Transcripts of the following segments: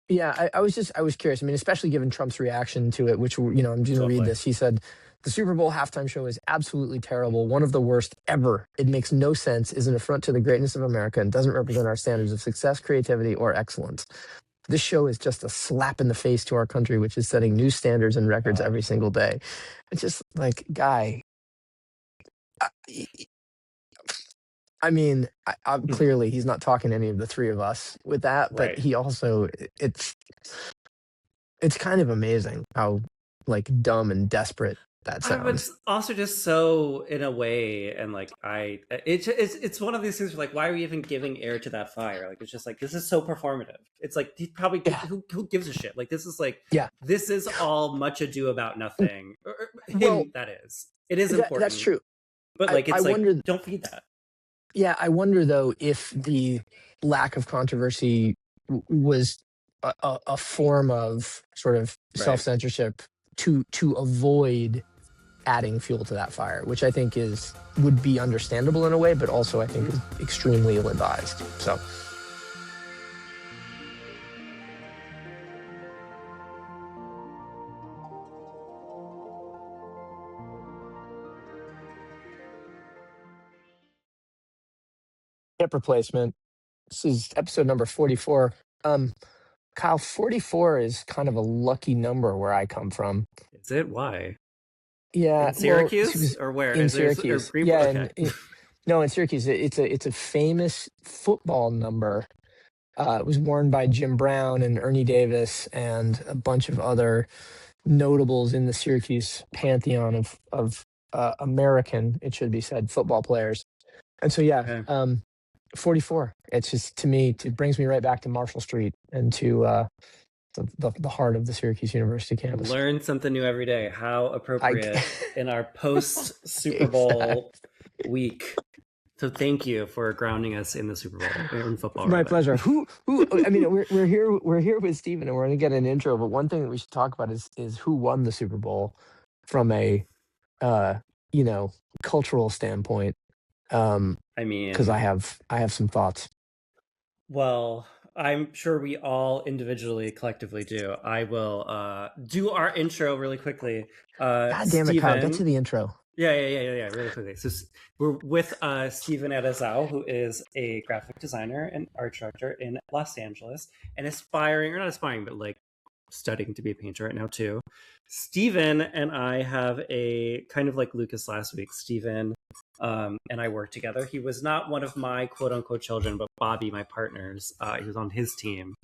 Yeah, I was curious. I mean, especially given Trump's reaction to it, which, I'm going to read Totally. this. He said, the Super Bowl halftime show is absolutely terrible, one of the worst ever. It makes no sense, is an affront to the greatness of America, and doesn't represent our standards of success, creativity, or excellence. This show is just a slap in the face to our country, which is setting new standards and records God. every single day. It's just like, guy, I, I mean, clearly he's not talking to any of the three of us with that, but Right. he also, it's kind of amazing how like dumb and desperate that But sounds. it's also just so in a way, and like it's one of these things where like, why are we even giving air to that fire? Like, it's just like, this is so performative. It's like, he probably, Yeah, who gives a shit? Like, this is like, yeah. this is all much ado about nothing. Or Well, him, that is. It is that's important, true. but like, I it's like, wonder. don't feed that. Yeah, I wonder though if the lack of controversy was a form of sort of self Right. censorship to avoid adding fuel to that fire, which I think would be understandable in a way, but also I think is extremely ill advised. So. Hip replacement. This is episode number 44. Kyle, 44 is kind of a lucky number where I come from. Is it? Why? Yeah, In well, Syracuse or where in is there? Or Syracuse. Greenport? Yeah, Okay. no, in Syracuse, it's a famous football number. It was worn by Jim Brown and Ernie Davis and a bunch of other notables in the Syracuse pantheon of American, it should be said, football players. And so, yeah, Okay. 44. It's just, to me, it brings me right back to Marshall Street and to the heart of the Syracuse University campus. Learn something new every day. How appropriate in our post Super Exactly. Bowl week. So thank you for grounding us in the Super Bowl, or in football. My rather. pleasure. Who? I mean, we're here with Steven, and we're going to get an intro. But one thing that we should talk about is who won the Super Bowl from a uh, cultural standpoint. I mean, Because I have some thoughts. well, I'm sure we all individually, collectively do. I will do our intro really quickly. God damn it, Kyle! Get to the intro. Yeah, really quickly. So we're with Steven Erazo, who is a graphic designer and art director in Los Angeles, and not aspiring, but like studying to be a painter right now too. Steven and I have a kind of like Lucas last week. Steven and I worked together. He was not one of my quote unquote children, but Bobby, my partner's, he was on his team.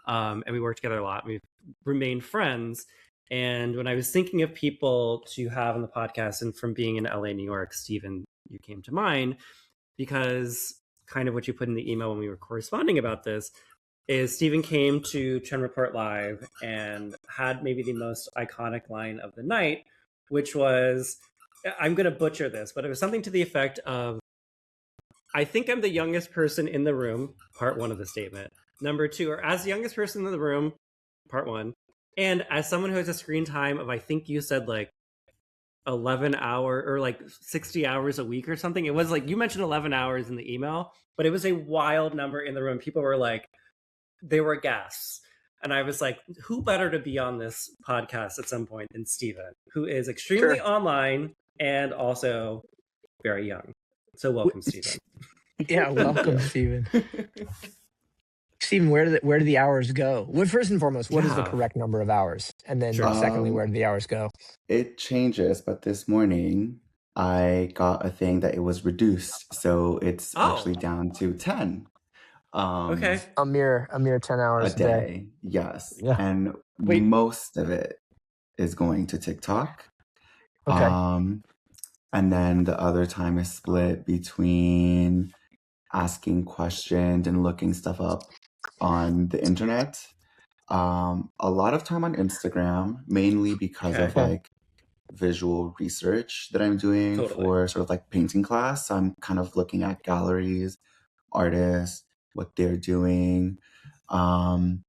And we worked together a lot. We've remained friends. And when I was thinking of people to have on the podcast, and from being in LA, New York, Steven, you came to mind, because kind of what you put in the email when we were corresponding about this is Steven came to Trend Report Live and had maybe the most iconic line of the night, which was, I'm going to butcher this, but it was something to the effect of, I think I'm the youngest person in the room, part one of the statement. Number two, or as the youngest person in the room, part one. And as someone who has a screen time of, I think you said like 11 hour or like 60 hours a week or something. It was like, you mentioned 11 hours in the email, but it was a wild number in the room. People were like, they were aghast. And I was like, who better to be on this podcast at some point than Steven, who is extremely online and also very young. So welcome, Steven. Yeah, welcome, Steven. Steven, where do the hours go? Well, first and foremost, what is the correct number of hours? And then secondly, where do the hours go? It changes, but this morning I got a thing that it was reduced. So it's actually down to 10. Okay. A mere 10 hours a day. Yes. Yeah. And most of it is going to TikTok. Okay. And then the other time is split between asking questions and looking stuff up on the internet. A lot of time on Instagram, mainly because of like visual research that I'm doing for sort of like painting class. So I'm kind of looking at galleries, artists, what they're doing. And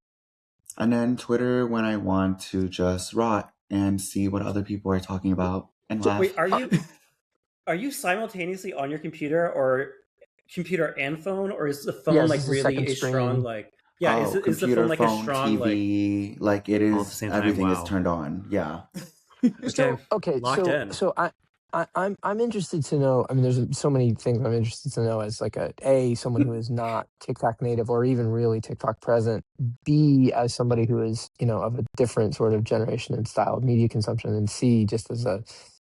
then Twitter when I want to just rot and see what other people are talking about and laugh. Wait, are you simultaneously on your computer, or computer and phone, or is the phone like really a strong like? Yeah, Oh, is the film computer, like a phone, strong like TV, like it all at the is, same time? everything is Wow. turned on. Yeah. Okay, locked in. So I'm interested to know. I mean, there's so many things I'm interested to know as like a someone who is not TikTok native or even really TikTok present. B, as somebody who is, you know, of a different sort of generation and style of media consumption, and C, just as a,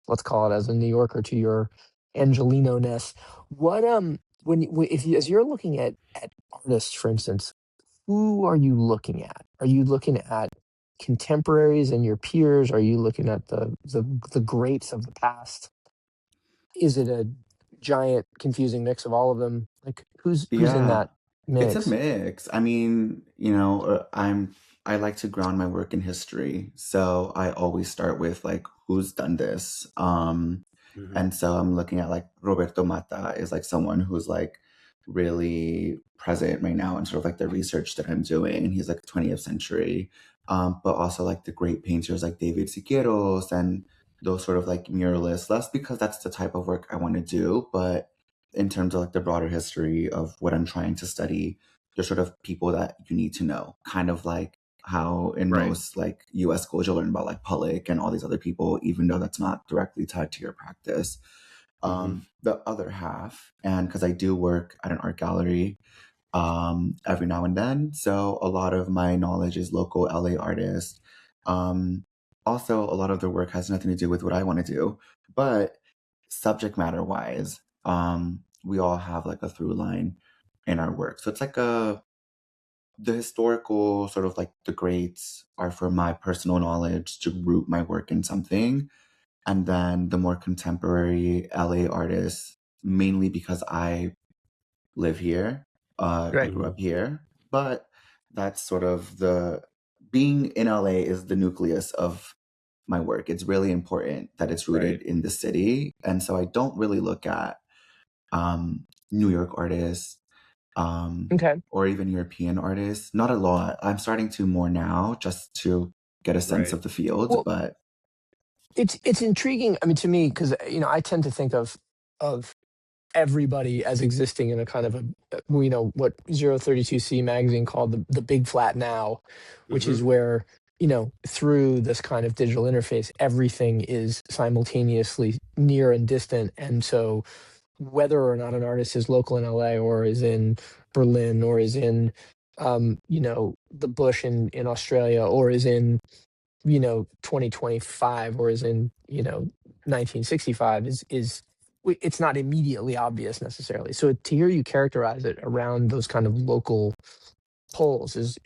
let's call it, as a New Yorker to your Angelino-ness. What if you, as you're looking at artists, for instance, who are you looking at? Are you looking at contemporaries and your peers? Are you looking at the greats of the past? Is it a giant confusing mix of all of them? Like who's in Yeah. that It's a mix? mix. I mean, I like to ground my work in history. So I always start with like who's done this. Hmm. And so I'm looking at like Roberto Mata is like someone who's like really present right now in sort of like the research that I'm doing. And he's like 20th century. But also like the great painters like David Siqueiros and those sort of like muralists. That's because that's the type of work I want to do. But in terms of like the broader history of what I'm trying to study, there's sort of people that you need to know, kind of like how in Right. most like US schools you'll learn about like Pollock and all these other people, even though that's not directly tied to your practice. Hmm. The other half, and because I do work at an art gallery every now and then, so a lot of my knowledge is local LA artists. Um, Also, a lot of their work has nothing to do with what I want to do, but subject matter wise, we all have like a through line in our work. So it's like the historical sort of like the greats are for my personal knowledge to root my work in something. And then the more contemporary LA artists, mainly because I live here, I Right. grew Hmm. up here. But that's sort of the being in LA is the nucleus of my work. It's really important that it's Right. rooted in the city. And so I don't really look at New York artists, Okay. or even European artists. Not a lot. I'm starting to more now just to get a sense Right. of the field, Well, but it's intriguing. I mean, to me, because you know, I tend to think of everybody as existing in a kind of a you know what 032C magazine called the big flat now, which Hmm. is where, you know, through this kind of digital interface everything is simultaneously near and distant. And so whether or not an artist is local in LA or is in Berlin or is in you know, the bush in Australia or is in, you know, 2025 or is in, you know, 1965 is it's not immediately obvious necessarily. So to hear you characterize it around those kind of local polls is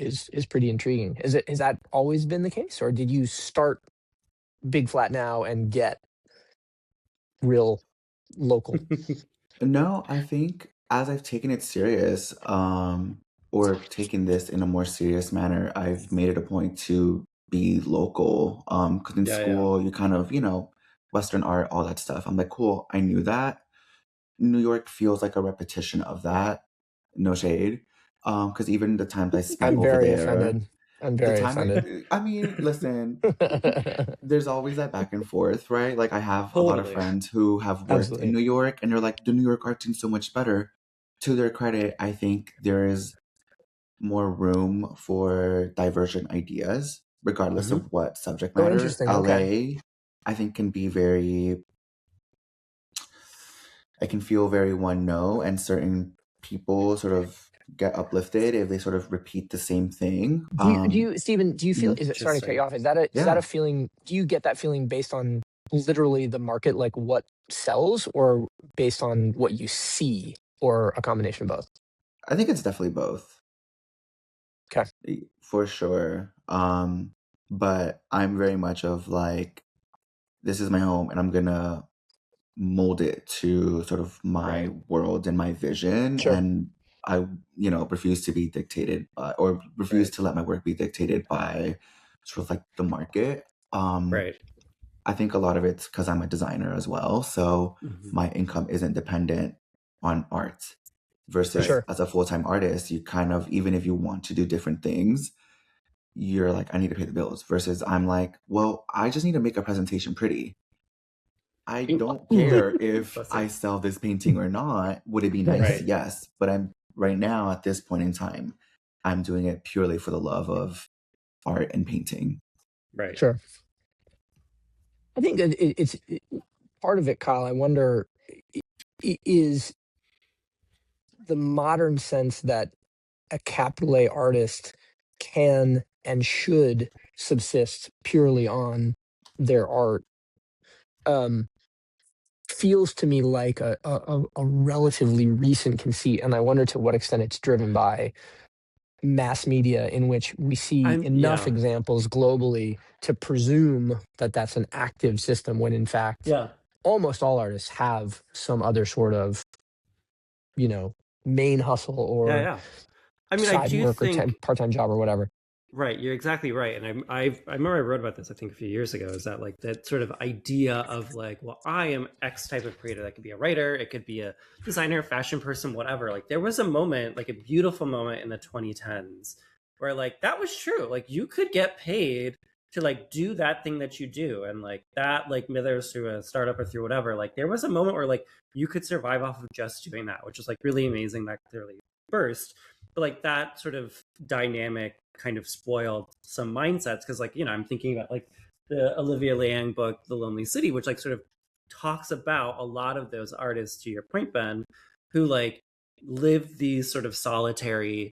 pretty intriguing. Has that always been the case, or did you start big flat now and get real local? no, I think as I've taken it serious, or taken this in a more serious manner, I've made it a point to be local. Because in Yeah. Yeah. school, you kind of, Western art, all that stuff. I'm like, cool, I knew that. New York feels like a repetition of that. No shade. Because even the times I spent I'm over very there, offended. I'm the very time offended. I mean, listen, there's always that back and forth, right? Like I have a lot of Totally. friends who have worked in Absolutely. New York and they're like, the New York art scene's so much better. To their credit, I think there is more room for divergent ideas, regardless Hmm. of what subject Oh, matter. interesting. Okay. LA, I think can be very I can feel very one note, and certain people sort of get uplifted if they sort of repeat the same thing. Do you, Stephen, do you feel, Mhm. is it, sorry to cut you Interesting. off, is that a Yeah, feeling, do you get that feeling based on literally the market, like what sells, or based on what you see, or a combination of both? I think it's definitely both. Okay. For sure. But I'm very much of like, this is my home and I'm gonna mold it to sort of my Right. world and my vision. Sure. And I, refuse to be dictated by, or refuse Right. to let my work be dictated by sort of like the market. Um, Right. I think a lot of it's because I'm a designer as well. So Hmm. my income isn't dependent on art Right. versus Sure. as a full-time artist, you kind of, even if you want to do different things, you're like, I need to pay the bills versus I'm like, well, I just need to make a presentation pretty. I don't care if Bless you. I sell this painting or not. Would it be nice? Right. Yes. But I'm right now at this point in time, I'm doing it purely for the love of art and painting. Right. Sure. I think that it's part of it, Kyle. I wonder is the modern sense that a capital A artist can and should subsist purely on their art feels to me like a relatively recent conceit, and I wonder to what extent it's driven by mass media, in which we see enough examples globally to presume that that's an active system, when in fact, almost all artists have some other sort of, main hustle or I mean, side work or part-time job or whatever. Right, you're exactly right, and I remember I wrote about this I think a few years ago. Is that like that sort of idea of like, well, I am X type of creator. That could be a writer, it could be a designer, fashion person, whatever. Like there was a moment, like a beautiful moment in the 2010s, where like that was true. Like you could get paid to like do that thing that you do, and like that, like whether it's through a startup or through whatever. Like there was a moment where like you could survive off of just doing that, which was like really amazing. That clearly burst, but like that sort of dynamic kind of spoiled some mindsets, because like I'm thinking about like the Olivia Liang book The Lonely City, which like sort of talks about a lot of those artists, to your point, Ben, who like lived these sort of solitary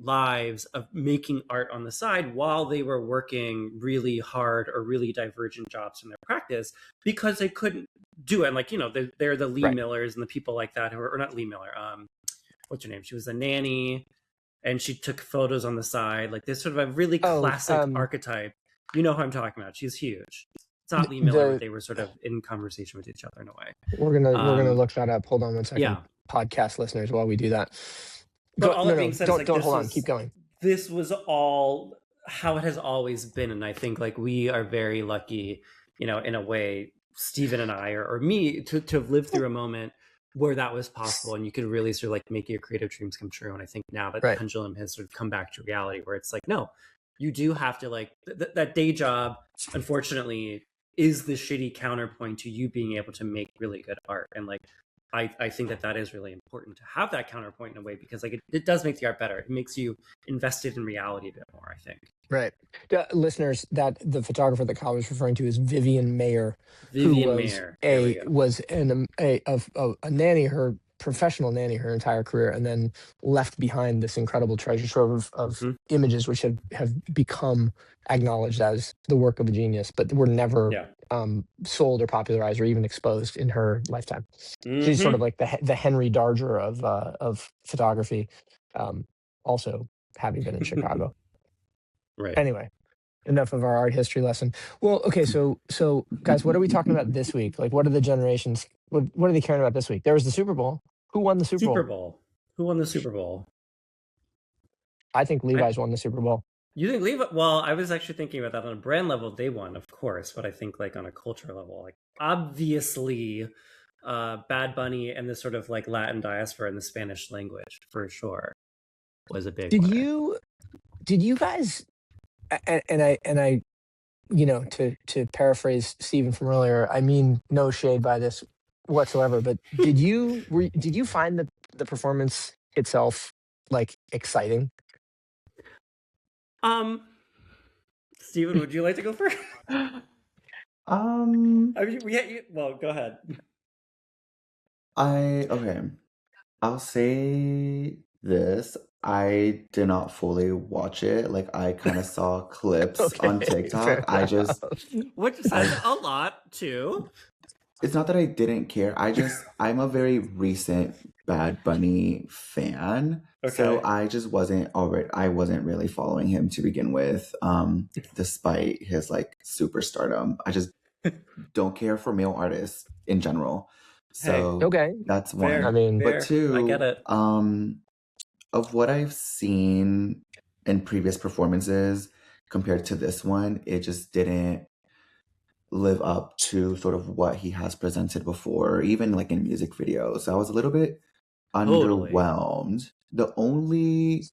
lives of making art on the side while they were working really hard or really divergent jobs from their practice, because they couldn't do it. And like they're the Lee Millers and the people like that who are, or not Lee Miller, what's her name, she was a nanny and she took photos on the side. Like this sort of a really classic archetype. You know who I'm talking about. She's huge. It's not Lee Miller, but they were sort of in conversation with each other in a way. We're gonna look that up. Hold on one second, podcast listeners, while we do that. But all that being said, don't hold on. Keep going. This was all how it has always been, and I think like we are very lucky, in a way, Steven and I, or me, to have lived through a moment where that was possible, and you could really sort of like make your creative dreams come true. And I think now that the pendulum has sort of come back to reality, where it's like, no, you do have to like that day job, unfortunately, is the shitty counterpoint to you being able to make really good art. And like I think that is really important to have that counterpoint in a way, because like it does make the art better. It makes you invested in reality a bit more, I think. Right. Listeners, that the photographer that Kyle was referring to is Vivian Mayer, was a nanny, her professional nanny, her entire career, and then left behind this incredible treasure trove of images which have become acknowledged as the work of a genius, but were never sold or popularized or even exposed in her lifetime. She's sort of like the Henry Darger of photography, also having been in Chicago. Right. Anyway, enough of our art history lesson. Well, okay, so guys, what are we talking about this week? Like, what are the generations? What are they caring about this week? There was the Super Bowl. Who won the Super Bowl? Who won the Super Bowl? I think Levi's won the Super Bowl. You think Levi? Well, I was actually thinking about that on a brand level. They won, of course, but I think like on a culture level, like obviously, Bad Bunny and the sort of like Latin diaspora in the Spanish language for sure was a big. Did you guys? And I, to paraphrase Steven from earlier, I mean no shade by this whatsoever, but did you find the performance itself like exciting? Steven, would you like to go first? I mean, well, go ahead. I'll say this. I did not fully watch it. Like I kind of saw clips on TikTok. Which says a lot too. It's not that I didn't care. I'm a very recent Bad Bunny fan. Okay. So I just wasn't really following him to begin with, despite his like superstardom. I just don't care for male artists in general. So that's one. Fair, I mean, but two, I get it. Of what I've seen in previous performances compared to this one, it just didn't live up to sort of what he has presented before, even like in music videos. So I was a little bit underwhelmed. The only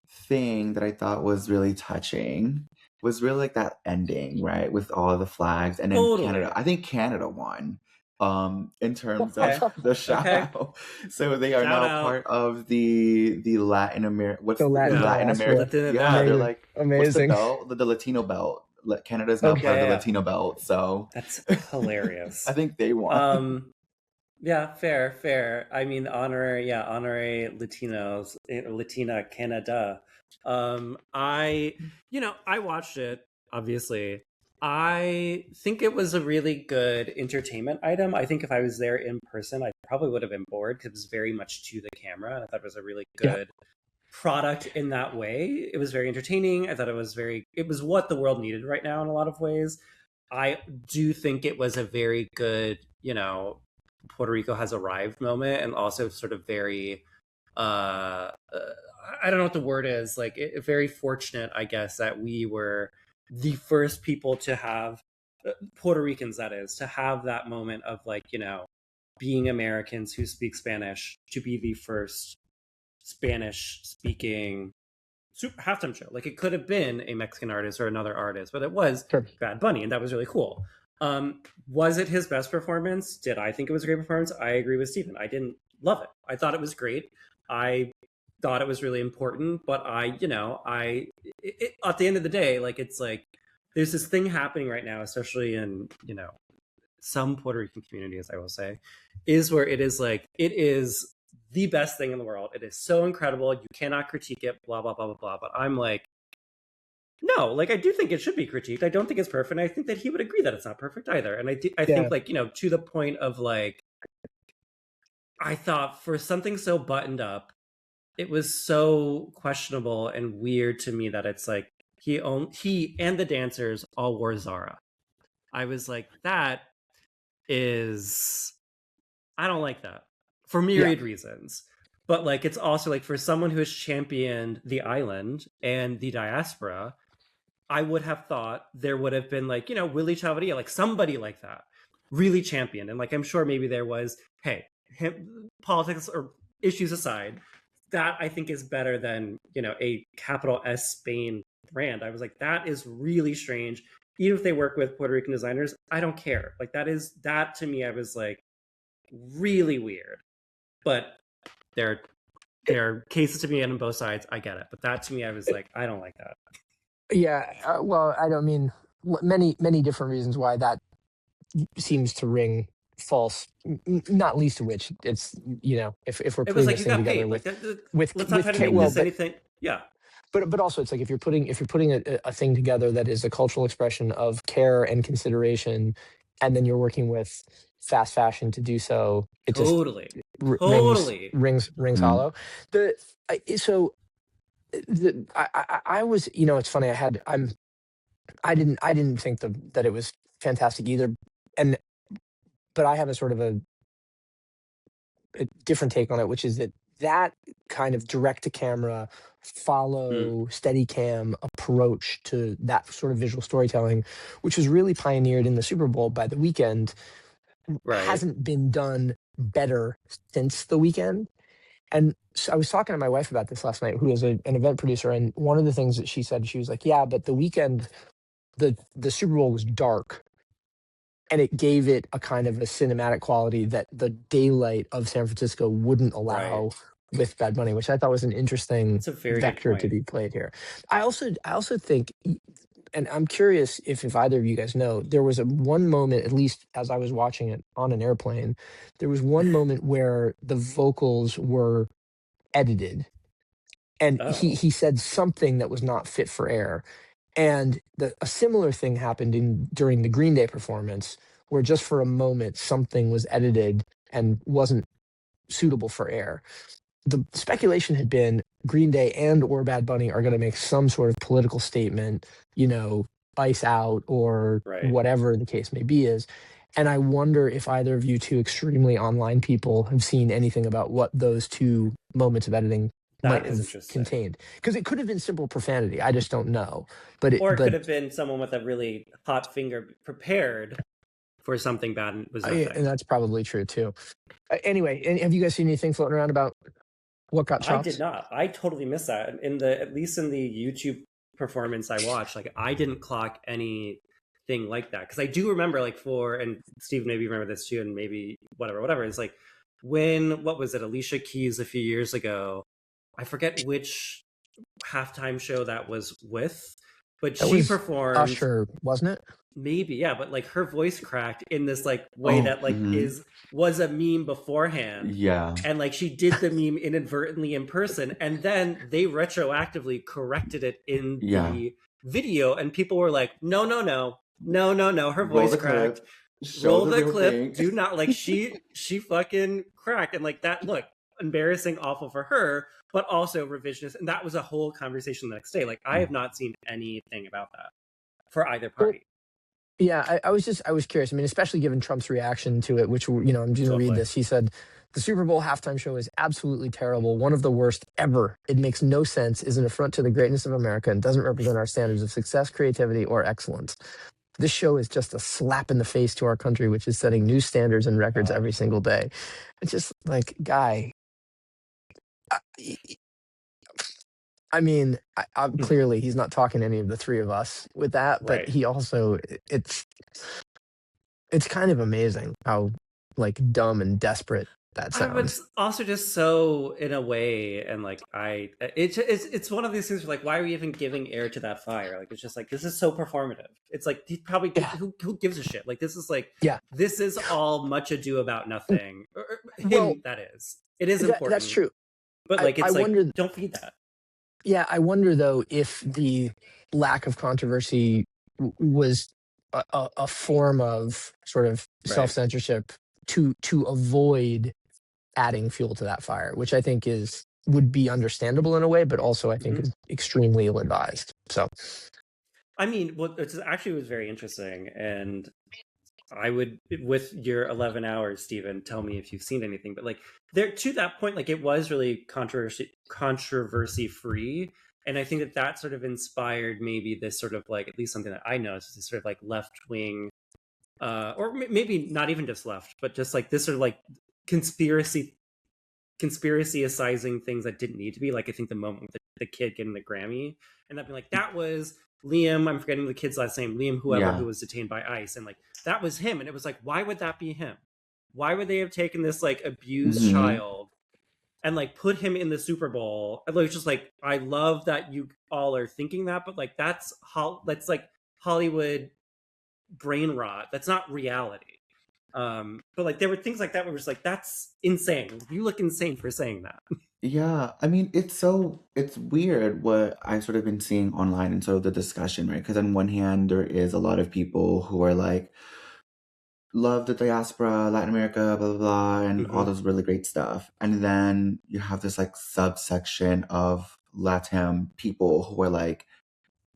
thing that I thought was really touching was really like that ending, right? With all the flags. And then Canada, I think Canada won. in terms Okay. of the shout Okay. out. So they are Shout now out. part of the Latin America. What's The Latin Latin diaspora. America? Latin Yeah, they're belt. like what's the Amazing. belt? The Latino belt. Canada's now Okay. part of the Yeah. Latino belt. So That's hilarious. I think they won. Yeah, fair. I mean, honorary Latinos, Latina Canada. I watched it, obviously. I think it was a really good entertainment item. I think if I was there in person, I probably would have been bored because it was very much to the camera. And I thought it was a really good product in that way. It was very entertaining. I thought it was what the world needed right now in a lot of ways. I do think it was a very good, Puerto Rico has arrived moment, and also sort of very I don't know what the word is, like very fortunate, I guess, that we were the first people to have Puerto Ricans, that is, to have that moment of like, being Americans who speak Spanish, to be the first Spanish speaking halftime show. Like, it could have been a Mexican artist or another artist, but it was Bad Bunny, and that was really cool. Was it his best performance? Did I think it was a great performance? I agree with Steven. I didn't love it. I thought it was great. I thought it was really important, but at the end of the day, like, it's like there's this thing happening right now, especially in some Puerto Rican communities, I will say, is where it is like, it is the best thing in the world. It is so incredible. You cannot critique it, blah, blah, blah, blah, blah. But I'm like, no, like, I do think it should be critiqued. I don't think it's perfect. And I think that he would agree that it's not perfect either. And I think, like, to the point of like, I thought for something so buttoned up, it was so questionable and weird to me that it's like he and the dancers all wore Zara. I was like, that is, I don't like that for myriad reasons. But like, it's also like, for someone who has championed the island and the diaspora, I would have thought there would have been like, Willie Chavarria, like somebody like that, really championed. And like, I'm sure maybe there was, politics or issues aside, that I think is better than, a capital S Spain brand. I was like, that is really strange. Even if they work with Puerto Rican designers, I don't care. Like, that to me, I was like, really weird. But there are cases to be in on both sides. I get it. But that to me, I was like, I don't like that. Yeah. Well, I don't mean many different reasons why that seems to ring false, not least of which it's, if we're putting this thing together with let's not try to make this anything. Yeah. But also, it's like, if you're putting a thing together that is a cultural expression of care and consideration, and then you're working with fast fashion to do so, it totally rings hollow. I was, it's funny. I didn't think that it was fantastic either, but I have a sort of a different take on it, which is that kind of direct to camera, follow steady cam approach to that sort of visual storytelling, which was really pioneered in the Super Bowl by The Weeknd, hasn't been done better since The Weeknd. And so I was talking to my wife about this last night, who is an event producer, and one of the things that she said, she was like, yeah, but The Weeknd, the Super Bowl was dark, and it gave it a kind of a cinematic quality that the daylight of San Francisco wouldn't allow with Bad Bunny, which I thought was an interesting vector to be played here. I also think, and I'm curious if either of you guys know, there was one moment, at least as I was watching it on an airplane, there was one moment where the vocals were edited, and he said something that was not fit for air. And a similar thing happened during the Green Day performance, where just for a moment something was edited and wasn't suitable for air. The speculation had been Green Day and or Bad Bunny are going to make some sort of political statement, ice out or whatever the case may be is. And I wonder if either of you two extremely online people have seen anything about what those two moments of editing might have contained, because it could have been simple profanity. I just don't know, but it could have been someone with a really hot finger prepared for something bad and was nothing. And that's probably true too. Anyway, have you guys seen anything floating around about what got chopped? I did not. I totally missed that. At least in the YouTube performance I watched, like, I didn't clock any thing like that. Because I do remember, like, and Steve, maybe you remember this too, and maybe whatever. It's like when, what was it, Alicia Keys a few years ago, I forget which halftime show that was with, but That she was performed Usher, wasn't it? maybe, yeah, but like her voice cracked in this like way that like was a meme beforehand. Yeah. And like she did the meme inadvertently in person, and then they retroactively corrected it in the video, and people were like, no, her voice cracked. Roll the clip. Do not, like, she fucking cracked. And like that, look, embarrassing, awful for her, but also revisionist. And that was a whole conversation the next day. Like, I have not seen anything about that for either party. Yeah, I was curious. I mean, especially given Trump's reaction to it, which, you know, I'm just going to read this. He said, the Super Bowl halftime show is absolutely terrible, one of the worst ever. It makes no sense, is an affront to the greatness of America, and doesn't represent our standards of success, creativity, or excellence. This show is just a slap in the face to our country, which is setting new standards and records every single day. It's just like, guy, I mean, clearly he's not talking to any of the three of us with that, but he also, it's kind of amazing how like dumb and desperate that sounds. But it's also just so, in a way, and like it's one of these things where, like, why are we even giving air to that fire? Like, it's just like, this is so performative. It's like, he probably who gives a shit? Like, this is like, this is all much ado about nothing. Well, that is, it is important. That's true. But like, it's like, don't feed that. Yeah, I wonder though if the lack of controversy was a form of sort of self-censorship to avoid adding fuel to that fire, which I think would be understandable in a way, but also I think is extremely ill-advised. So, I mean, what actually was very interesting, and I would, with your 11 hours, Steven, tell me if you've seen anything. But like, there, to that point, like, it was really controversy free, and I think that sort of inspired maybe this sort of like, at least something that I noticed, this sort of like left wing, or maybe not even just left, but just like this sort of like conspiracy-izing things that didn't need to be. Like, I think the moment with the kid getting the Grammy, and that being like, that was Liam, I'm forgetting the kid's last name, Liam whoever, who was detained by ICE, and like, that was him. And it was like, why would that be him? Why would they have taken this like abused child and like put him in the Super Bowl? And like, just like, I love that you all are thinking that, but like, that's like Hollywood brain rot. That's not reality. But like, there were things like that where it was like, that's insane. You look insane for saying that. Yeah, I mean, it's weird what I've sort of been seeing online and sort of the discussion, right? Because on one hand, there is a lot of people who are like, love the diaspora, Latin America, blah, blah, blah, and all this really great stuff. And then you have this like subsection of Latin people who are like,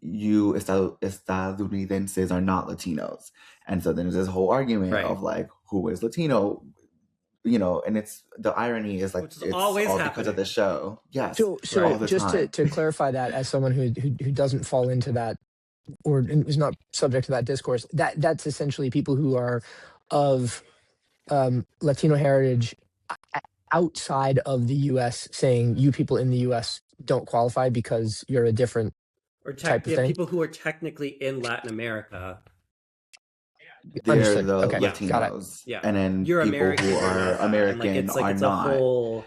you estadounidenses are not Latinos. And so then there's this whole argument of like, who is Latino? You know, and it's, the irony is like, it's always all happening because of the show. Yes. So just to clarify that, as someone who doesn't fall into that or is not subject to that discourse, that's essentially people who are of Latino heritage outside of the U.S. saying you people in the U.S. don't qualify because you're a different type of thing. People who are technically in Latin America. They're Understood. the Okay. Latinos. Yeah. And then You're people American, who are American are not.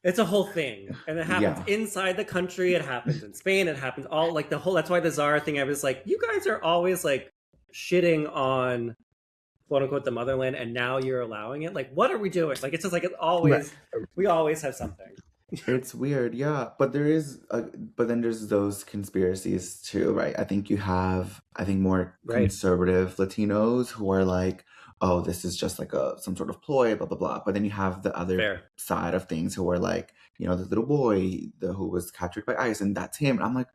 It's a whole thing. And it happens inside the country. It happens in Spain. It happens all like the whole, that's why the Zara thing, I was like, you guys are always like shitting on quote unquote the motherland, and now you're allowing it. Like, what are we doing? Like, it's just like, we always have something. It's weird, yeah. But but then there's those conspiracies too, right? I think you have, more conservative Latinos who are like, oh, this is just like some sort of ploy, blah, blah, blah. But then you have the other side of things who are like, you know, the little boy who was captured by ICE, and that's him. And I'm like,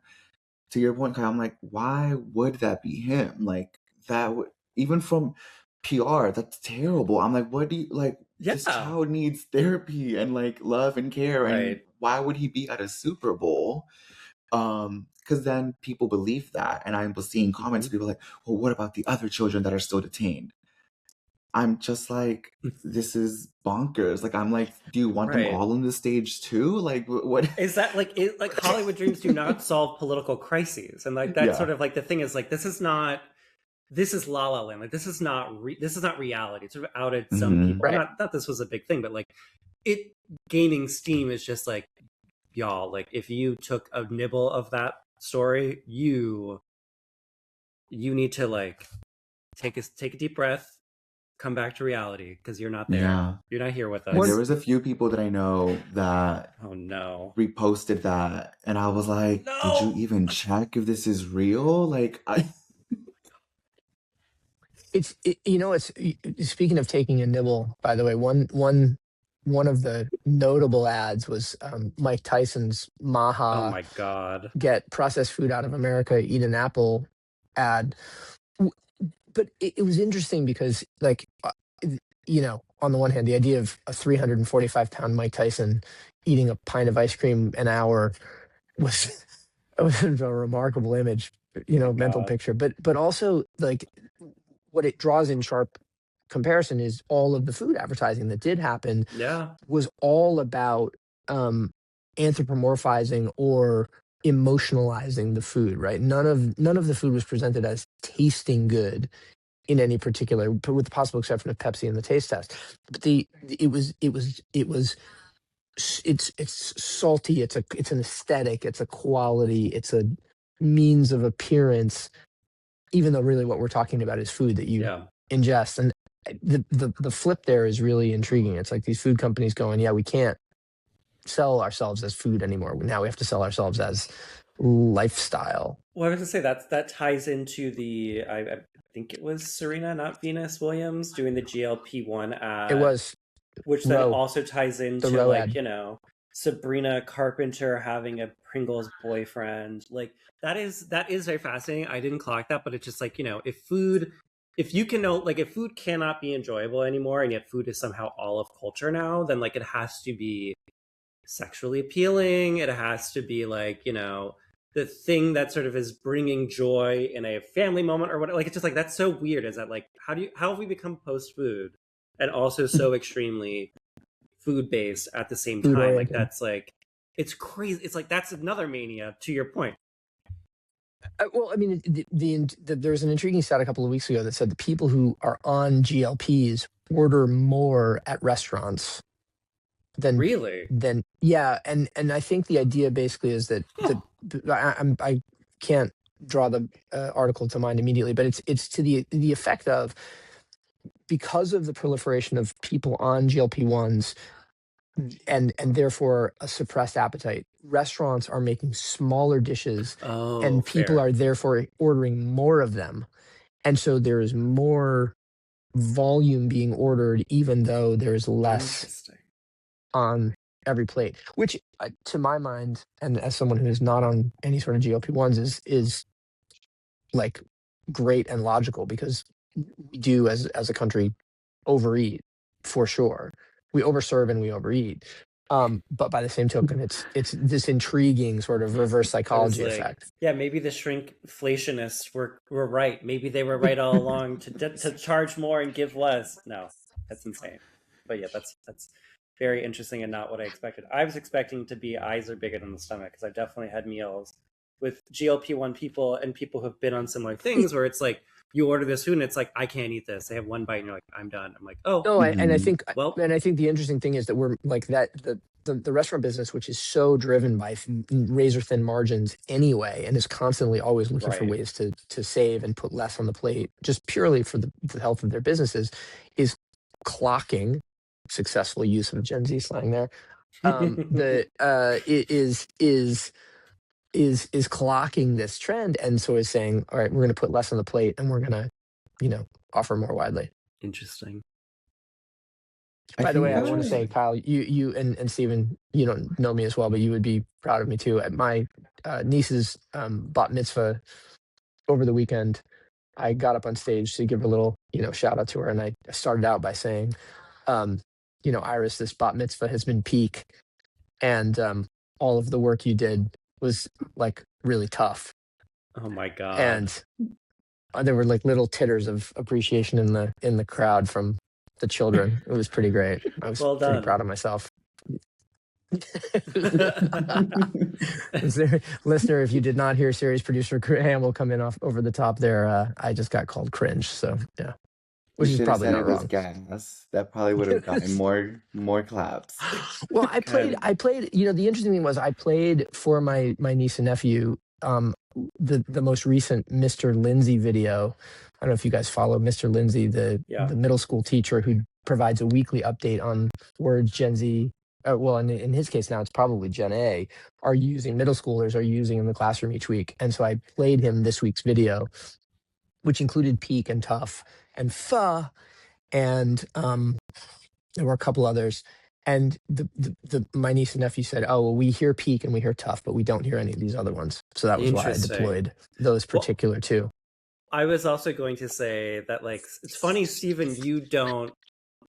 to your point, Kyle, I'm like, why would that be him? Like, that would, even from PR, that's terrible. I'm like, what do you, like, this child needs therapy and like love and care, and why would he be at a Super Bowl? Because then people believe that, and I was seeing comments, people like, well, what about the other children that are still detained? I'm just like, this is bonkers. Like, I'm like, do you want them all on the stage too? Like, what is that? Like, Hollywood dreams do not solve political crises, and like that's sort of like the thing is like, this is not this is La La Land. Like this is not reality. It sort of outed some people. Right. Not this was a big thing, but like it gaining steam is just like, y'all, like if you took a nibble of that story, you need to like take a deep breath, come back to reality, because you're not there. Yeah. You're not here with us. And there was a few people that I know that oh no reposted that, and I was like, did you even check if this is real? Like It's speaking of taking a nibble, by the way, one of the notable ads was Mike Tyson's Maha oh my god, get processed food out of America, eat an apple ad. But it was interesting because, like, on the one hand, the idea of a 345-pound Mike Tyson eating a pint of ice cream an hour was a remarkable image, mental picture. But also, like, what it draws in sharp comparison is all of the food advertising that did happen was all about anthropomorphizing or emotionalizing the food, right? None of the food was presented as tasting good in any particular, with the possible exception of Pepsi and the taste test. But it's salty, it's an aesthetic, it's a quality, it's a means of appearance, even though really what we're talking about is food that you ingest. And the flip there is really intriguing. It's like these food companies going, yeah, we can't sell ourselves as food anymore. Now we have to sell ourselves as lifestyle. Well, I was gonna say that ties into the I think it was Serena, not Venus Williams, doing the GLP-1 ad. It was, which then also ties into like ad. Sabrina Carpenter having a Pringles boyfriend. Like that is very fascinating. I didn't clock that, but it's just like, if food cannot be enjoyable anymore, and yet food is somehow all of culture now, then like it has to be sexually appealing. It has to be like, the thing that sort of is bringing joy in a family moment or whatever. Like, it's just like, that's so weird. Is that like, how have we become post food and also so extremely food based at the same time? Like, that's like, it's crazy. It's like, that's another mania, to your point. Well, I mean, there was an intriguing stat a couple of weeks ago that said the people who are on GLPs order more at restaurants than yeah, and I think the idea basically is that I can't draw the article to mind immediately, but it's to the effect of, because of the proliferation of people on GLP-1s and therefore a suppressed appetite, restaurants are making smaller dishes, and people are therefore ordering more of them, and so there is more volume being ordered, even though there's less on every plate, which to my mind, and as someone who is not on any sort of GLP-1s, is like great and logical, because we do as a country overeat, for sure. We overserve and we overeat. But by the same token, it's this intriguing sort of reverse psychology effect. Yeah, maybe the shrinkflationists were right. Maybe they were right all along to charge more and give less. No, that's insane. But yeah, that's very interesting and not what I expected. I was expecting to be eyes are bigger than the stomach, because I've definitely had meals with GLP-1 people and people who've been on similar things where it's like, you order this food and it's like, I can't eat this. They have one bite and you're like, I'm done. I'm like, oh. No, and I think the interesting thing is that we're like that, the restaurant business, which is so driven by razor thin margins anyway, and is constantly always looking for ways to save and put less on the plate, just purely for the health of their businesses, is clocking, successful use of Gen Z slang there. Is clocking this trend, and so is saying, all right, we're going to put less on the plate and we're going to offer more widely. Interesting. By the way, I want to say, Kyle, you and Steven, you don't know me as well, but you would be proud of me too. At my niece's bat mitzvah over the weekend, I got up on stage to give a little, shout out to her, and I started out by saying, Iris, this bat mitzvah has been peak, and all of the work you did was like really tough. Oh my God. And there were like little titters of appreciation in the crowd from the children. It was pretty great. I was pretty proud of myself. Listener, if you did not hear series producer Hamill come in off over the top there, I just got called cringe. So yeah, You which is should have probably said not it was wrong. gas. That probably would have gotten more claps. Well, I played, you know, the interesting thing was I played for my niece and nephew the most recent Mr. Lindsay video. I don't know if you guys follow Mr. Lindsay, the middle school teacher who provides a weekly update on words Gen Z, well, in his case now it's probably Gen A, are using, middle schoolers are using in the classroom each week. And so I played him this week's video, which included peak and tough and pho, and there were a couple others. And my niece and nephew said, "Oh, well, we hear peak and we hear tough, but we don't hear any of these other ones." So that was why I deployed those particular two. I was also going to say that, like, it's funny, Steven, you don't,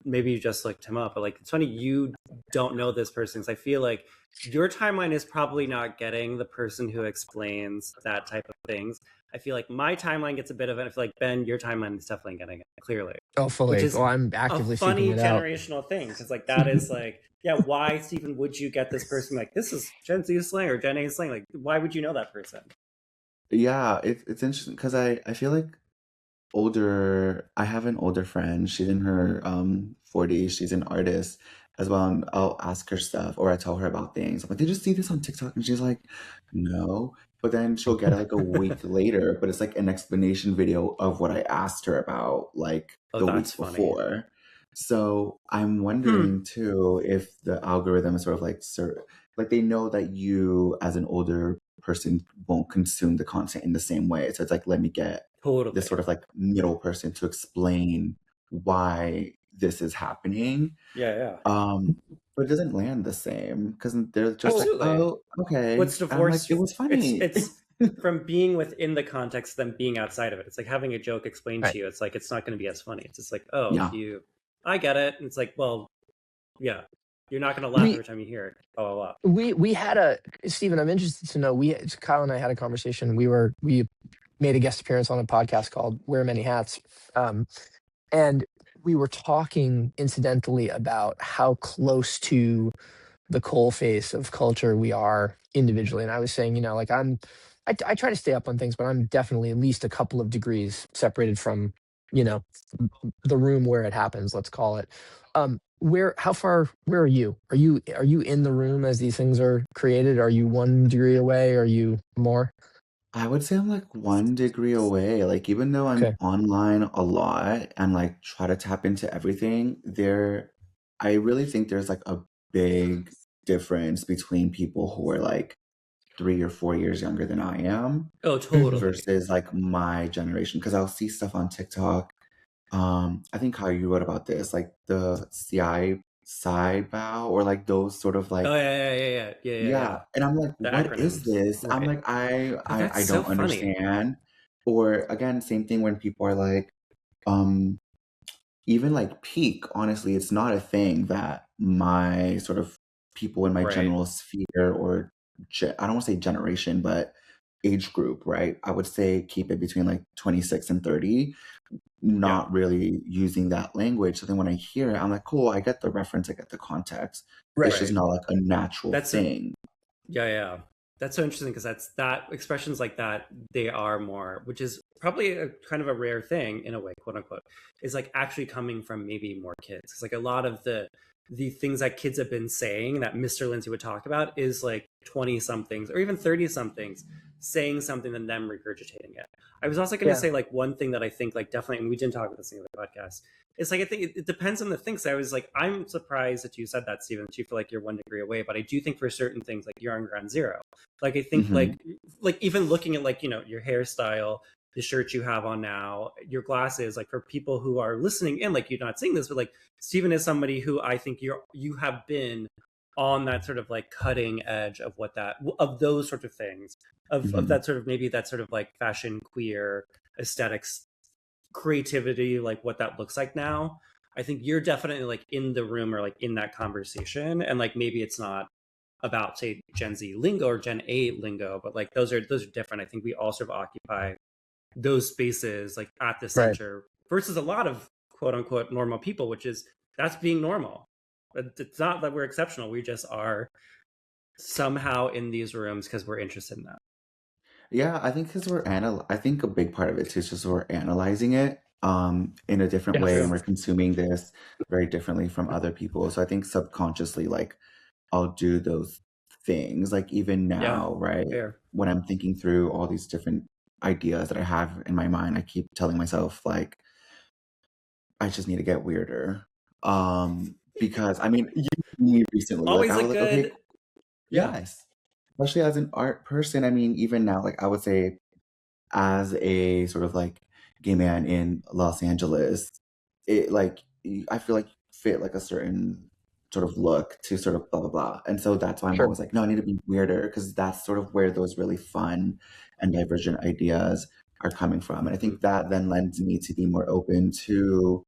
maybe you just looked him up, but like, it's funny you don't know this person, because I feel like your timeline is probably not getting the person who explains that type of things. I feel like my timeline gets a bit of it. I feel like, Ben, your timeline is definitely getting it, clearly. Oh, fully. Which is I'm actively a funny seeking it out. generational thing, because like that is like, yeah, why, Stephen, would you get this person like, this is Gen Z slang or Gen A slang? Like, why would you know that person? Yeah, it's interesting because I feel like I have an older friend. She's in her 40s. She's an artist as well. And I'll ask her stuff or I tell her about things. I'm like, did you see this on TikTok? And she's like, no. But then she'll get it like a week later, but it's like an explanation video of what I asked her about like the week before. So I'm wondering too if the algorithm is sort of like they know that you as an older person won't consume the content in the same way. So it's like, let me get this sort of like middle person to explain why this is happening. Yeah. But it doesn't land the same because they're just like, oh, okay. What's divorce? Like, it was funny. It's from being within the context than being outside of it. It's like having a joke explained to you. It's like, it's not going to be as funny. It's just like, oh, I get it. And it's like, well, yeah, you're not going to laugh every time you hear it. Oh, we had Steven, I'm interested to know, Kyle and I had a conversation. We made a guest appearance on a podcast called Wear Many Hats. And we were talking incidentally about how close to the coalface of culture we are individually. And I was saying, you know, like I try to stay up on things, but I'm definitely at least a couple of degrees separated from, you know, the room where it happens, let's call it. Where are you? Are you in the room as these things are created? Are you 1 degree away? Are you more? I would say I'm like 1 degree away. Like, even though I'm online a lot and like try to tap into everything, I really think there's like a big difference between people who are like 3 or 4 years younger than I am. Oh, totally. Versus like my generation. Because I'll see stuff on TikTok. I think Kyle, you wrote about this, like the CI side bow or like those sort of like, oh yeah. And I'm like, what is this? Right. I'm like, I don't understand. Or again, same thing when people are like, even like peak, honestly, it's not a thing that my sort of people in my general sphere or I don't want to say generation, but age group, right? I would say keep it between like 26 and 30, not really using that language. So then when I hear it, I'm like, cool, I get the reference, I get the context. It's just not like a natural thing. Yeah. That's so interesting because that expressions like that, they are more, which is probably a kind of a rare thing in a way, quote unquote, is like actually coming from maybe more kids. It's like a lot of the things that kids have been saying that Mr. Lindsay would talk about is like 20 somethings or even 30 somethings saying something and them regurgitating it. I was also going to say like one thing that I think like definitely, and we didn't talk about this in the podcast, it's like I think it depends on the things. I was like, I'm surprised that you said that, Steven, that you feel like you're 1 degree away, but I do think for certain things like you're on ground zero. Like I think like even looking at like, you know, your hairstyle, the shirt you have on now, your glasses, like for people who are listening in, like you're not seeing this, but like Steven is somebody who I think you have been on that sort of like cutting edge of of those sort of things, of that sort of, maybe that sort of like fashion queer aesthetics, creativity, like what that looks like now. I think you're definitely like in the room or like in that conversation. And like, maybe it's not about say Gen Z lingo or Gen A lingo, but like those are different. I think we all sort of occupy those spaces like at the center versus a lot of quote unquote normal people, which is that's being normal. It's not that we're exceptional. We just are somehow in these rooms because we're interested in that. Yeah, I think because I think a big part of it too is just we're analyzing it in a different way, and we're consuming this very differently from other people. So I think subconsciously, like, I'll do those things. Like even now, right? Fair. When I'm thinking through all these different ideas that I have in my mind, I keep telling myself like, I just need to get weirder. Because I mean, me recently, Always like I was like, okay, yeah. yes. Especially as an art person, I mean, even now, like I would say, as a sort of like gay man in Los Angeles, it like I feel like fit like a certain sort of look to sort of blah blah blah. And so that's why I'm Sure. always like, no, I need to be weirder because that's sort of where those really fun and divergent ideas are coming from. And I think that then lends me to be more open to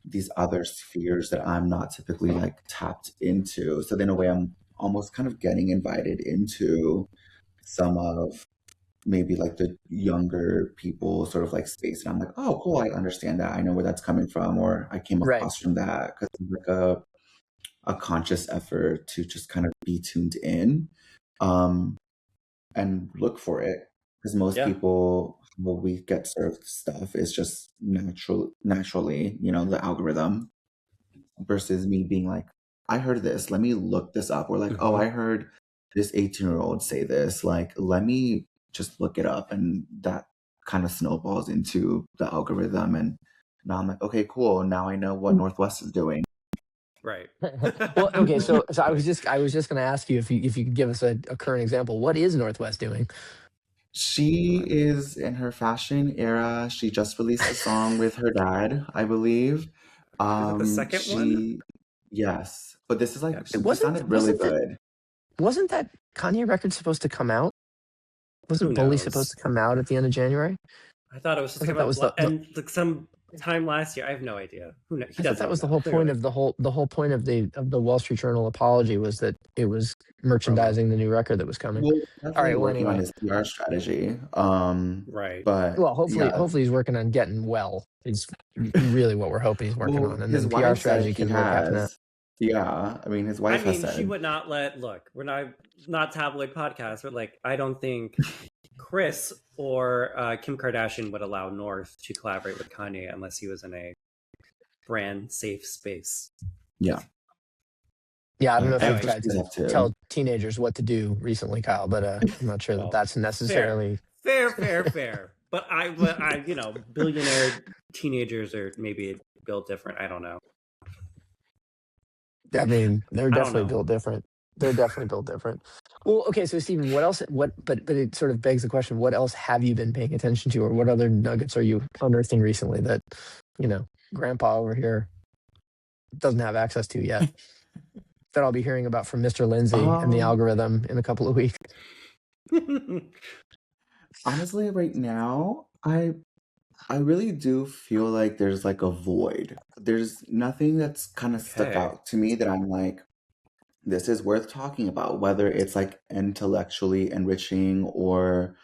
these other spheres that I'm not typically like tapped into. So then in a way I'm almost kind of getting invited into some of maybe like the younger people sort of like space. And I'm like, oh, cool. I understand that. I know where that's coming from, or I came Right. across from that because it's like a conscious effort to just kind of be tuned in and look for it. Because most people, when we get served stuff is just naturally, you know, the algorithm versus me being like, I heard this, let me look this up. Or like, oh, I heard this 18-year-old say this. Like, let me just look it up. And that kind of snowballs into the algorithm. And now I'm like, okay, cool. Now I know what Northwest is doing. Right. Well, okay, so I was just going to ask you if you could give us a current example. What is Northwest doing? She is in her fashion era. She just released a song with her dad, I believe. Is it the second one? Yes. But this is like, It she sounded really good. Wasn't that Kanye record supposed to come out? Wasn't Bully supposed to come out at the end of January? I thought it was just coming out and like some time last year. I have no idea. Who knows? I thought that was the whole point of the whole point of the Wall Street Journal apology was that it was merchandising the new record that was coming. Well, definitely all right. Well, working anyway, on his PR strategy. Right. But well, hopefully he's working on getting well. It's really what we're hoping he's working on, and his then PR wife strategy said can work after that. Yeah, I mean, his wife has said. She would not look, we're not tabloid podcast, but like, I don't think Chris or Kim Kardashian would allow North to collaborate with Kanye unless he was in a brand safe space. Yeah. Yeah, I don't know if you've tried to tell teenagers what to do recently, Kyle, but I'm not sure that that's necessarily fair. But I, you know, billionaire teenagers are maybe built different. I don't know. I mean, they're definitely built different. They're definitely built different. Well, okay, so Steven, what else? But it sort of begs the question: what else have you been paying attention to, or what other nuggets are you unearthing recently that, you know, Grandpa over here doesn't have access to yet? That I'll be hearing about from Mr. Lindsay and the algorithm in a couple of weeks. Honestly, right now, I really do feel like there's like a void. There's nothing that's kind of stuck out to me that I'm like, this is worth talking about, whether it's like intellectually enriching or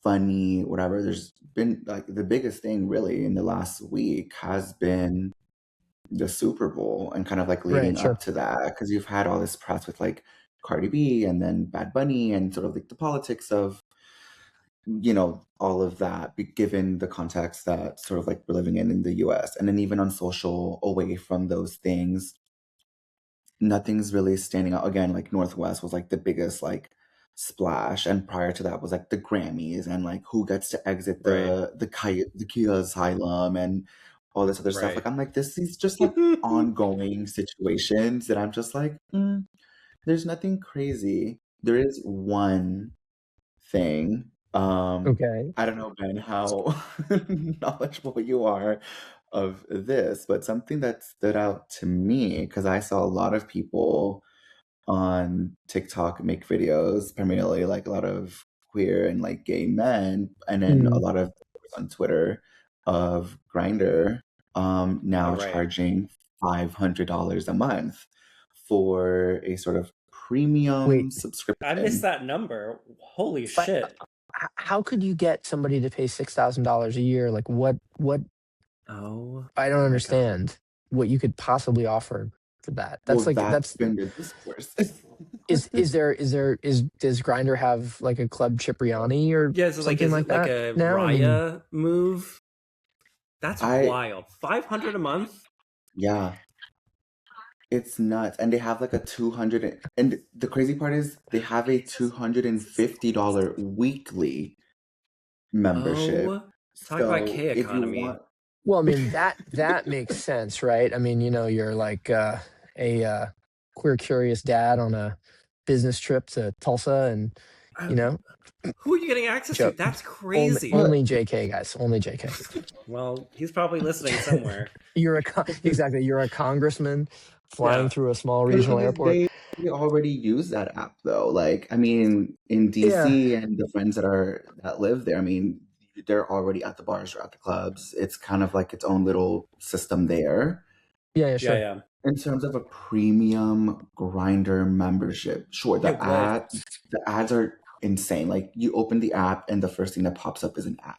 funny, whatever. There's been like the biggest thing really in the last week has been the Super Bowl and kind of like leading up to that, because you've had all this press with like Cardi B and then Bad Bunny and sort of like the politics of, you know, all of that, given the context that sort of like we're living in the US. And then even on social, away from those things, nothing's really standing out. Again, like Northwest was like the biggest like splash, and prior to that was like the Grammys and like who gets to exit the Kia Asylum and all this other stuff. Like I'm like, this is just like ongoing situations that I'm just like, there's nothing crazy. There is one thing. I don't know, Ben, how knowledgeable you are of this, but something that stood out to me, because I saw a lot of people on TikTok make videos, primarily like a lot of queer and like gay men, and then a lot of on Twitter of Grindr now charging $500 a month for a sort of premium subscription. I missed that number. Holy shit. How could you get somebody to pay $6,000 a year? Like what? Oh, I don't understand what you could possibly offer for that. That's Well, like that's been the discourse. does Grindr have like a Club Cipriani or Yeah, so like, something is like it like that a now? I mean, Raya move? That's wild. 500 a month? Yeah, it's nuts. And they have like a 200, and the crazy part is they have a $250 weekly membership. Oh, talk about So K if you economy. want, well, I mean that makes sense, right? I mean, you're like a queer curious dad on a business trip to Tulsa, and you know, Who are you getting access to? joke. That's Only, crazy. only JK guys, only JK. Well, he's probably listening somewhere. Exactly. You're a congressman flying Yeah. through a small the regional thing is, airport. they already use that app though. Like, I mean, in Yeah, DC and the friends that live there, I mean, they're already at the bars or at the clubs. It's kind of like its own little system there. yeah, Yeah, sure. yeah. In terms of a premium Grinder membership, sure, Yeah, what? the ads are insane. Like, you open the app and the first thing that pops up is an ad.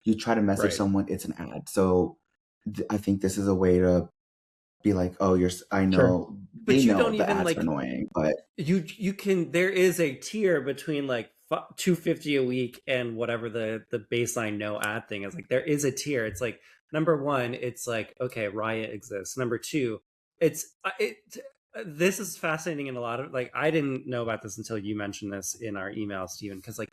You try to message Right. someone, it's an ad. So I think this is a way to be like, oh, I Sure. know But they you know don't the even ads like are annoying, but you can. There is a tier between like $250 a week and whatever the baseline no ad thing is. Like, there is a tier. It's like, number one, it's like, okay, Riot exists. Number two, it's this is fascinating in a lot of, like, I didn't know about this until you mentioned this in our email, Steven, because like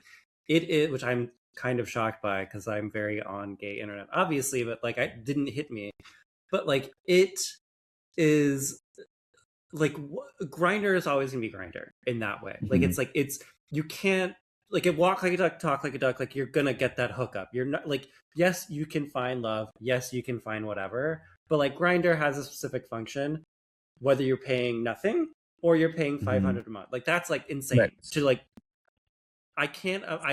it is, which I'm kind of shocked by because I'm very on gay internet, obviously, but like, I didn't hit me. But like, it is like, Grinder is always gonna be Grinder in that way. Like, it's like, it's, you can't, like, it walk like a duck, talk like a duck. Like, you're gonna get that hookup. You're not like, yes, you can find love. Yes, you can find whatever. But like, Grinder has a specific function, whether you're paying nothing or you're paying 500 a month. Like, that's like insane. Right. To like, I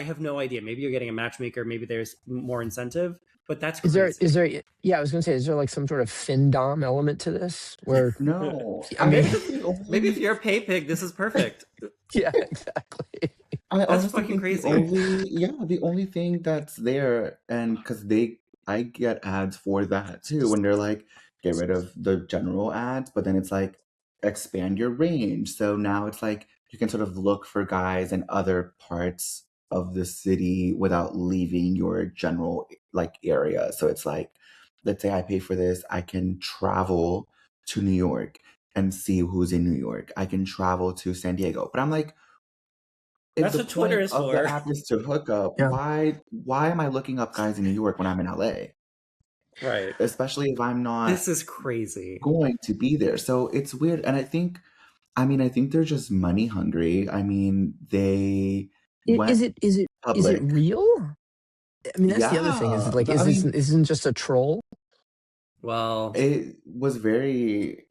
have no idea. Maybe you're getting a matchmaker. Maybe there's more incentive. But that's crazy. Is there? Yeah, I was gonna say, is there like some sort of FinDom element to this? Where no. I mean, maybe if you're a pay pig, this is perfect. yeah, exactly. I That's honestly fucking think crazy. the only thing that's there, and because I get ads for that too, when they're like, get rid of the general ads, but then it's like, expand your range. So now it's like, you can sort of look for guys in other parts of the city without leaving your general like area. So it's like, let's say I pay for this, I can travel to New York and see who's in New York. I can travel to San Diego. But I'm like, if That's the what Twitter point is of for. the app is to hook up, Yeah. why am I looking up guys in New York when I'm in LA? Right. Especially if I'm not This is crazy. going to be there. So it's weird. And I think they're just money hungry. I mean, they went Is it public. real? I mean, that's the other thing. Is Yeah. it like, isn't just a troll? Well, It was very,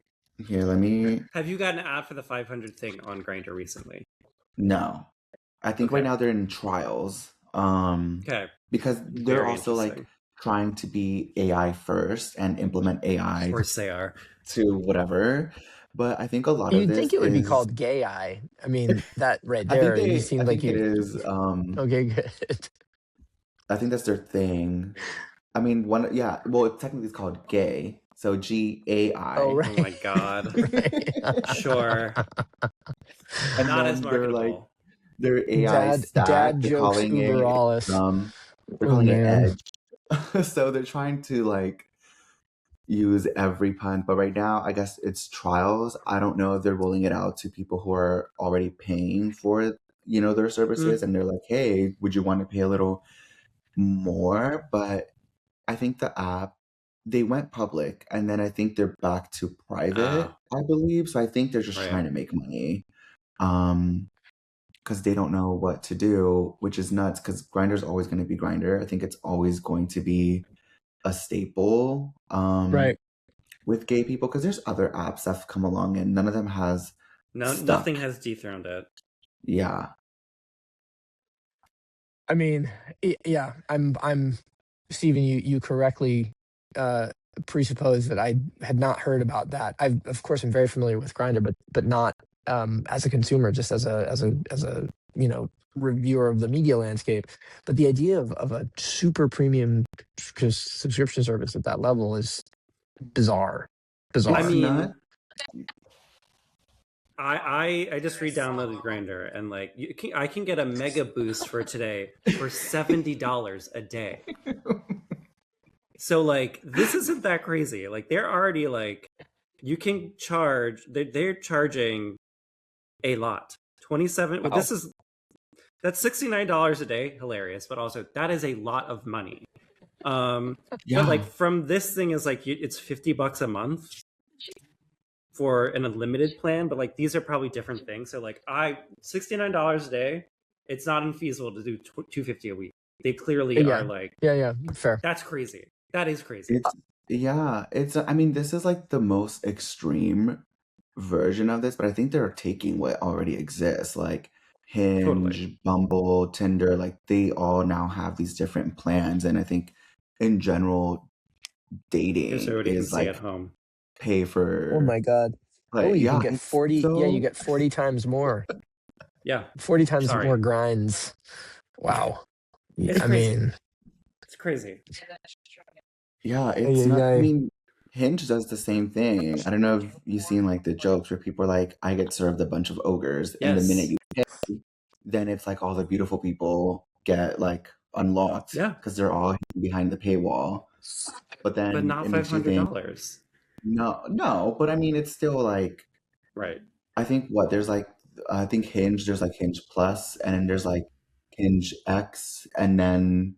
here, let me, have you gotten an ad for the 500 thing on Grindr recently? no. I think right now they're in trials. Okay. Because they're Very also like interesting. trying to be AI first and implement AI Of course they are. to whatever. But I think a lot of You'd this think it would be is, called gay eye. I mean, that right I think there, you seemed like it you. is, Okay, good. I think that's their thing. I mean, technically it's called gay. So GAI. Oh, right. Oh my god. Right. Sure. And Not then as they're like, marketable. their AI stack, Dad they're jokes calling uber it, alles. they're Oh, calling it man. edge. So they're trying to like use every pun, but right now I guess it's trials. I don't know if they're rolling it out to people who are already paying for their services, and they're like, hey, would you want to pay a little more? But I think the app, they went public and then I think they're back to private, I believe. So I think they're just trying to make money. Because they don't know what to do, which is nuts because Grindr's always going to be Grindr. I think it's always going to be a staple Right. with gay people, because there's other apps that have come along and none of them has nothing has dethroned it. Yeah. I mean, yeah, I'm Steven, you correctly presuppose that I had not heard about that. Of course I'm very familiar with Grindr, but not as a consumer, just as a reviewer of the media landscape. But the idea of a super premium subscription service at that level is bizarre. It's I mean, not. I just re-downloaded Grindr, and like I can get a mega boost for today for $70 a day. So like this isn't that crazy. Like they're already like you can charge. They're charging a lot. 27. Wow. That's $69 a day. Hilarious, but also that is a lot of money. Yeah. But like from this thing is like it's $50 a month for an unlimited plan, but like these are probably different things. So like $69 a day, it's not infeasible to do $250 a week. They clearly Yeah. are like Yeah, fair. that's crazy. That is crazy. It's I mean, this is like the most extreme version of this, but I think they're taking what already exists, like Hinge, Totally. Bumble, Tinder, like they all now have these different plans. And I think in general, dating Here's everybody can is stay at like home. pay for Oh my God. like You yeah, can get it's 40. Yeah, so you get 40 times more. Yeah. 40 times Sorry. more grinds. Wow. It's I crazy. mean, It's crazy. yeah, it's yeah, not I yeah. mean, Hinge does the same thing. I don't know if you've seen like the jokes where people are like, I get served a bunch of ogres, and the minute Yes. you pay, then it's like all the beautiful people get like unlocked Yeah. because they're all hidden behind the paywall. But then But not it makes you think, $500. no, but I mean, it's still like, Right. I think what there's like, I think Hinge, there's like Hinge Plus, and then there's like Hinge X, and then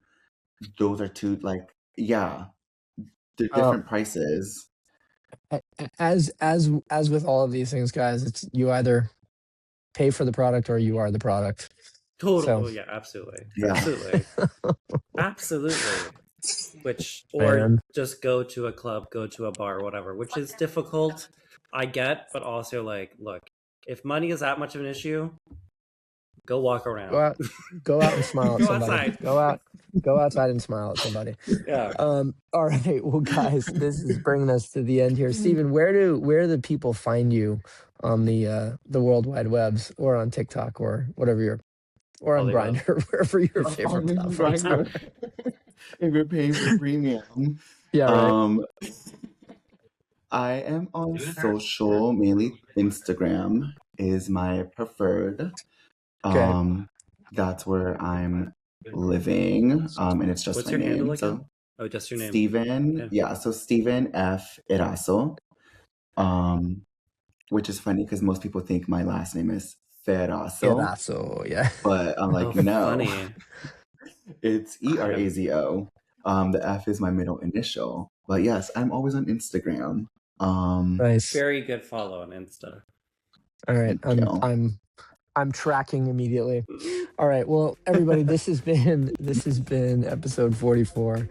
those are two, like, yeah, they're different prices. As with all of these things, guys, it's you either pay for the product or you are the product. Totally. So- Oh, yeah, absolutely. Yeah. Absolutely. Absolutely. Or Man. just go to a club, go to a bar, whatever, which is difficult. I get, but also like, look, if money is that much of an issue, go walk around. Go out and smile at Go somebody. outside. Go outside and smile at somebody. Yeah. All right. Well, guys, this is bringing us to the end here. Steven, where do the people find you on the World Wide Webs, or on TikTok, or whatever or on Grindr, wherever your favorite platforms are? If you're paying for premium. Yeah, right. I am on social, mainly Instagram is my preferred. Okay. That's where I'm living. And it's just What's my your name. handle So again? Oh, just your name. Steven, yeah, so Steven F. Erazo. Which is funny because most people think my last name is Erazo. Erazo, yeah. But I'm like, no. Funny. It's Erazo. The F is my middle initial. But yes, I'm always on Instagram. Nice. Very good follow on Insta. All right. I'm tracking immediately. All right. Well, everybody, this has been episode 44.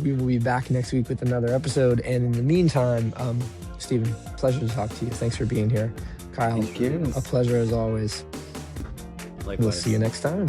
We will be back next week with another episode. And in the meantime, Steven, pleasure to talk to you. Thanks for being here. Kyle, Thank you. A pleasure as always. Likewise. We'll see you next time.